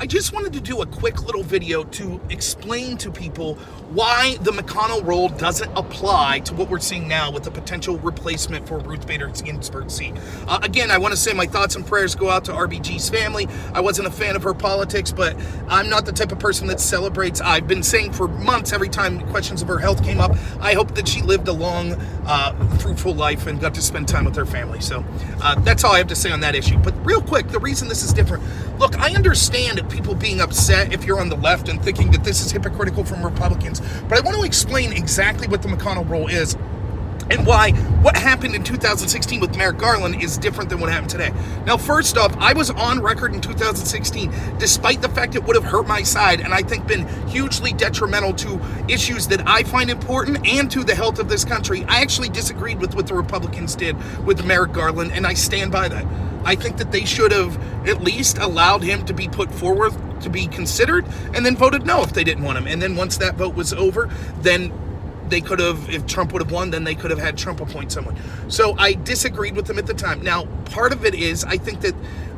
I just wanted to do a quick little video to explain to people why the McConnell rule doesn't apply to what we're seeing now with the potential replacement for Ruth Bader Ginsburg's seat. Again, I want to say my thoughts and prayers go out to RBG's family. I wasn't a fan of her politics, but I'm not the type of person that celebrates. I've been saying for months, every time questions of her health came up, I hope that she lived a long, fruitful life and got to spend time with her family. So that's all I have to say on that issue. But real quick, the reason this is different, look, I understand people being upset if you're on the left and thinking that this is hypocritical from Republicans, but I want to explain exactly what the McConnell rule is and why what happened in 2016 with Merrick Garland is different than what happened today. Now, first off, I was on record in 2016, despite the fact it would have hurt my side and I think been hugely detrimental to issues that I find important and to the health of this country. I actually disagreed with what the Republicans did with Merrick Garland, and I stand by that. I think that they should have at least allowed him to be put forward, to be considered, and then voted no if they didn't want him. And then once that vote was over, then they could have, if Trump would have won, then they could have had Trump appoint someone. So I disagreed with them at the time. Now, part of it is I think that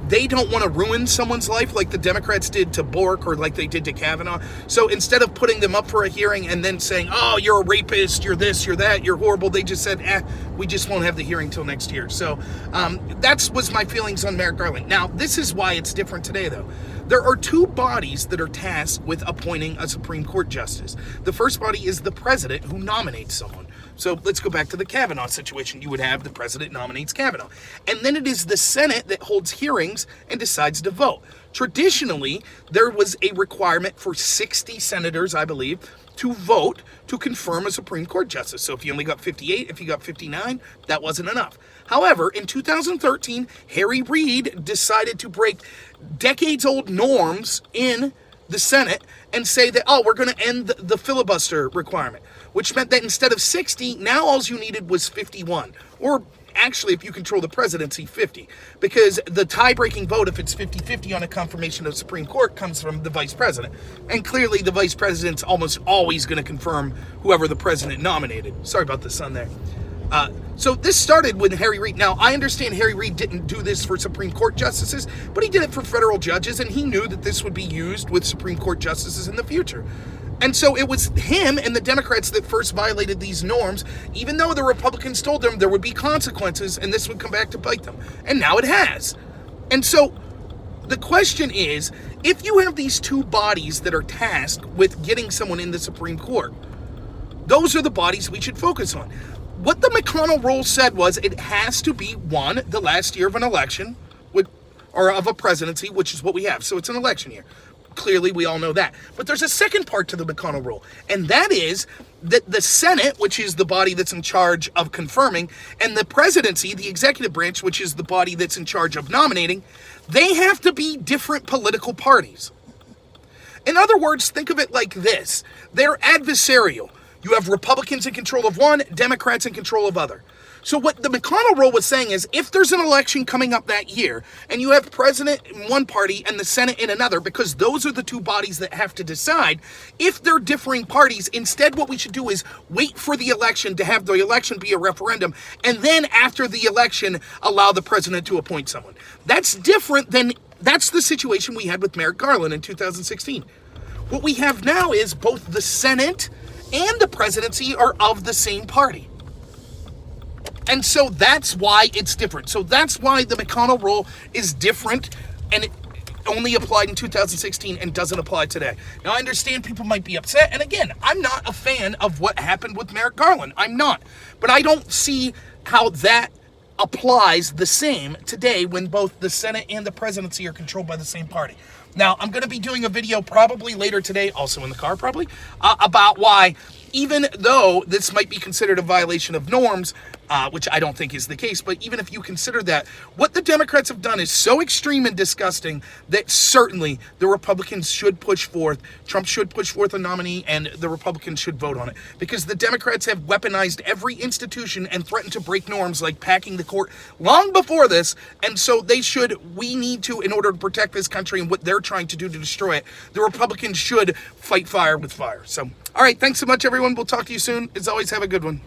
they don't want to ruin someone's life like the Democrats did to Bork or like they did to Kavanaugh. So instead of putting them up for a hearing and then saying, oh, you're a rapist, you're this, you're that, you're horrible, they just said, we just won't have the hearing till next year. So that was my feelings on Merrick Garland. Now, this is why it's different today, though. There are two bodies that are tasked with appointing a Supreme Court justice. The first body is the president, who nominates someone. So let's go back to the Kavanaugh situation. You would have the president nominates Kavanaugh. And then it is the Senate that holds hearings and decides to vote. Traditionally, there was a requirement for 60 senators, I believe, to vote to confirm a Supreme Court justice. So if you only got 58, if you got 59, that wasn't enough. However, in 2013, Harry Reid decided to break decades-old norms in the Senate and say that, oh, we're going to end the filibuster requirement, which meant that instead of 60, now all you needed was 51. Or actually, if you control the presidency, 50. Because the tie-breaking vote, if it's 50-50 on a confirmation of the Supreme Court, comes from the vice president. And clearly, the vice president's almost always going to confirm whoever the president nominated. Sorry about the sun there. So this started with Harry Reid. Now, I understand Harry Reid didn't do this for Supreme Court justices, but he did it for federal judges, and he knew that this would be used with Supreme Court justices in the future. And so it was him and the Democrats that first violated these norms, even though the Republicans told them there would be consequences and this would come back to bite them. And now it has. And so the question is, if you have these two bodies that are tasked with getting someone in the Supreme Court, those are the bodies we should focus on. What the McConnell rule said was it has to be, one, the last year of an election, or of a presidency, which is what we have. So it's an election year. Clearly, we all know that. But there's a second part to the McConnell rule, and that is that the Senate, which is the body that's in charge of confirming, and the presidency, the executive branch, which is the body that's in charge of nominating, they have to be different political parties. In other words, think of it like this. They're adversarial. You have Republicans in control of one, Democrats in control of other. So what the McConnell rule was saying is if there's an election coming up that year and you have president in one party and the Senate in another, because those are the two bodies that have to decide, if they're differing parties, instead what we should do is wait for the election to have the election be a referendum, and then after the election, allow the president to appoint someone. That's different than, that's the situation we had with Merrick Garland in 2016. What we have now is both the Senate and the presidency are of the same party. And so that's why it's different. So that's why the McConnell rule is different, and it only applied in 2016 and doesn't apply today. Now, I understand people might be upset, and again, I'm not a fan of what happened with Merrick Garland. I'm not. But I don't see how that applies the same today when both the Senate and the presidency are controlled by the same party. Now, I'm going to be doing a video probably later today, also in the car probably, about why, even though this might be considered a violation of norms, which I don't think is the case, but even if you consider that, what the Democrats have done is so extreme and disgusting that certainly the Republicans should push forth, Trump should push forth a nominee, and the Republicans should vote on it. Because the Democrats have weaponized every institution and threatened to break norms like packing the court long before this, and so we need to, in order to protect this country and what they're trying to do to destroy it, the Republicans should fight fire with fire. So, all right, thanks so much, everyone. We'll talk to you soon. As always, have a good one.